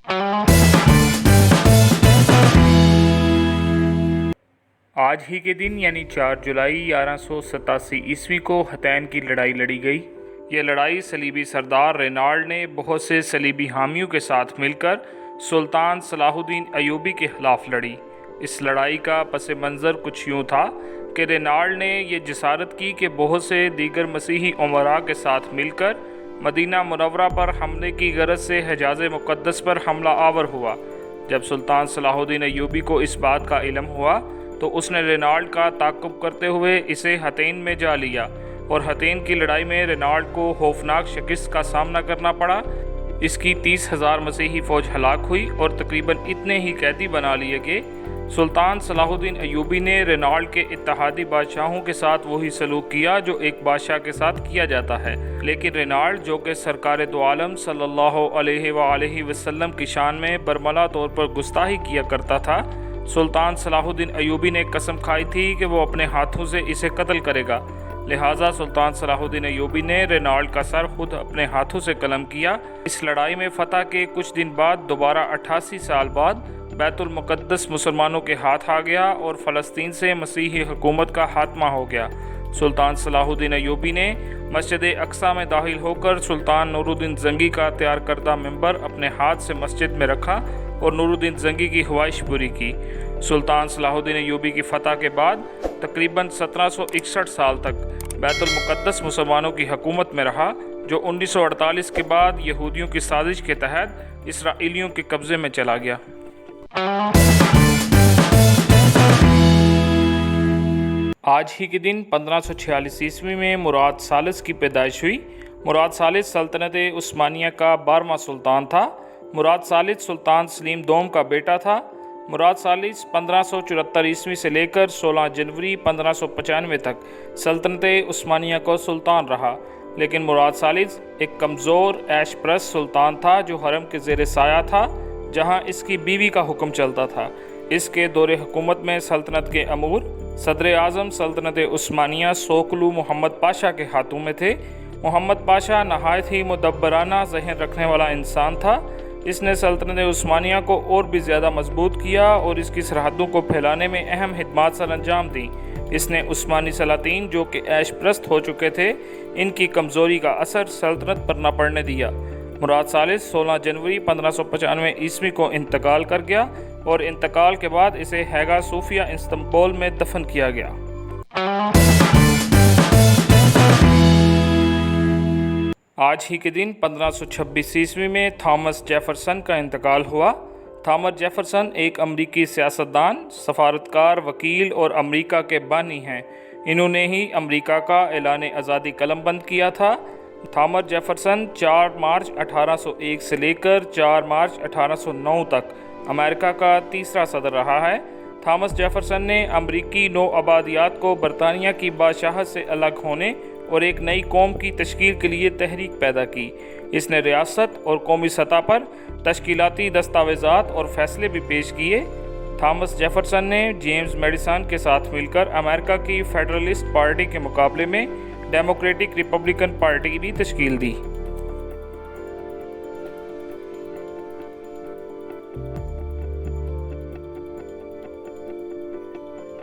آج ہی کے دن یعنی 4 جولائی 1187 کو حطین کی لڑائی لڑی گئی۔ یہ لڑائی صلیبی سردار رینالڈ نے بہت سے صلیبی حامیوں کے ساتھ مل کر سلطان صلاح الدین ایوبی کے خلاف لڑی۔ اس لڑائی کا پس منظر کچھ یوں تھا کہ رینالڈ نے یہ جسارت کی کہ بہت سے دیگر مسیحی امراء کے ساتھ مل کر مدینہ منورہ پر حملے کی غرض سے حجاز مقدس پر حملہ آور ہوا۔ جب سلطان صلاح الدین ایوبی کو اس بات کا علم ہوا تو اس نے رینالڈ کا تعاقب کرتے ہوئے اسے حطین میں جا لیا، اور حطین کی لڑائی میں رینالڈ کو خوفناک شکست کا سامنا کرنا پڑا۔ اس کی 30,000 مسیحی فوج ہلاک ہوئی اور تقریباً اتنے ہی قیدی بنا لیے گئے۔ سلطان صلاح الدین ایوبی نے رینالڈ کے اتحادی بادشاہوں کے ساتھ وہی سلوک کیا جو ایک بادشاہ کے ساتھ کیا جاتا ہے، لیکن رینالڈ جو کہ سرکار دو عالم صلی اللہ علیہ وآلہ وسلم کی شان میں برملا طور پر گستاخی کیا کرتا تھا، سلطان صلاح الدین ایوبی نے قسم کھائی تھی کہ وہ اپنے ہاتھوں سے اسے قتل کرے گا۔ لہٰذا سلطان صلاح الدین ایوبی نے رینالڈ کا سر خود اپنے ہاتھوں سے قلم کیا۔ اس لڑائی میں فتح کے کچھ دن بعد دوبارہ 88 سال بعد بیت المقدس مسلمانوں کے ہاتھ آ گیا اور فلسطین سے مسیحی حکومت کا خاتمہ ہو گیا۔ سلطان صلاح الدین ایوبی نے مسجد اقصیٰ میں داخل ہو کر سلطان نور الدین زنگی کا تیار کردہ منبر اپنے ہاتھ سے مسجد میں رکھا اور نور الدین زنگی کی خواہش پوری کی۔ سلطان صلاح الدین ایوبی کی فتح کے بعد تقریباً 1761 سال تک بیت المقدس مسلمانوں کی حکومت میں رہا، جو 1948 کے بعد یہودیوں کی سازش کے تحت اسرائیلیوں کے قبضے میں چلا گیا۔ آج ہی کے دن 1546 میں مراد ثالث کی پیدائش ہوئی۔ مراد ثالث سلطنت عثمانیہ کا 12واں سلطان تھا۔ مراد ثالث سلطان سلیم دوم کا بیٹا تھا۔ مراد ثالث 1574 سے لے کر 16 جنوری 1595 تک سلطنت عثمانیہ کو سلطان رہا، لیکن مراد ثالث ایک کمزور عیش پرست سلطان تھا جو حرم کے زیر سایہ تھا، جہاں اس کی بیوی کا حکم چلتا تھا۔ اس کے دور حکومت میں سلطنت کے امور صدر اعظم سلطنت عثمانیہ سوکلو محمد پاشا کے ہاتھوں میں تھے۔ محمد پاشا نہایت ہی مدبرانہ ذہن رکھنے والا انسان تھا۔ اس نے سلطنت عثمانیہ کو اور بھی زیادہ مضبوط کیا اور اس کی سرحدوں کو پھیلانے میں اہم خدمات سر انجام دیں۔ اس نے عثمانی سلاطین جو کہ عیش پرست ہو چکے تھے، ان کی کمزوری کا اثر سلطنت پر نہ پڑنے دیا۔ مراد ثالث 16 جنوری 1595 کو انتقال کر گیا اور انتقال کے بعد اسے ہیگا صوفیہ استنبول میں دفن کیا گیا۔ آج ہی کے دن 1526 میں تھامس جیفرسن کا انتقال ہوا۔ تھامس جیفرسن ایک امریکی سیاستدان، سفارتکار، وکیل اور امریکہ کے بانی ہیں۔ انہوں نے ہی امریکہ کا اعلان آزادی قلم بند کیا تھا۔ تھامس جیفرسن 4 مارچ 1801 سے لے کر 4 مارچ 1809 تک امریکہ کا تیسرا صدر رہا ہے۔ تھامس جیفرسن نے امریکی نو آبادیات کو برطانیہ کی بادشاہت سے الگ ہونے اور ایک نئی قوم کی تشکیل کے لیے تحریک پیدا کی۔ اس نے ریاست اور قومی سطح پر تشکیلاتی دستاویزات اور فیصلے بھی پیش کیے۔ تھامس جیفرسن نے جیمز میڈیسن کے ساتھ مل کر امریکہ کی فیڈرلسٹ پارٹی کے مقابلے میں ڈیموکریٹک ریپبلکن پارٹی کی تشکیل دی۔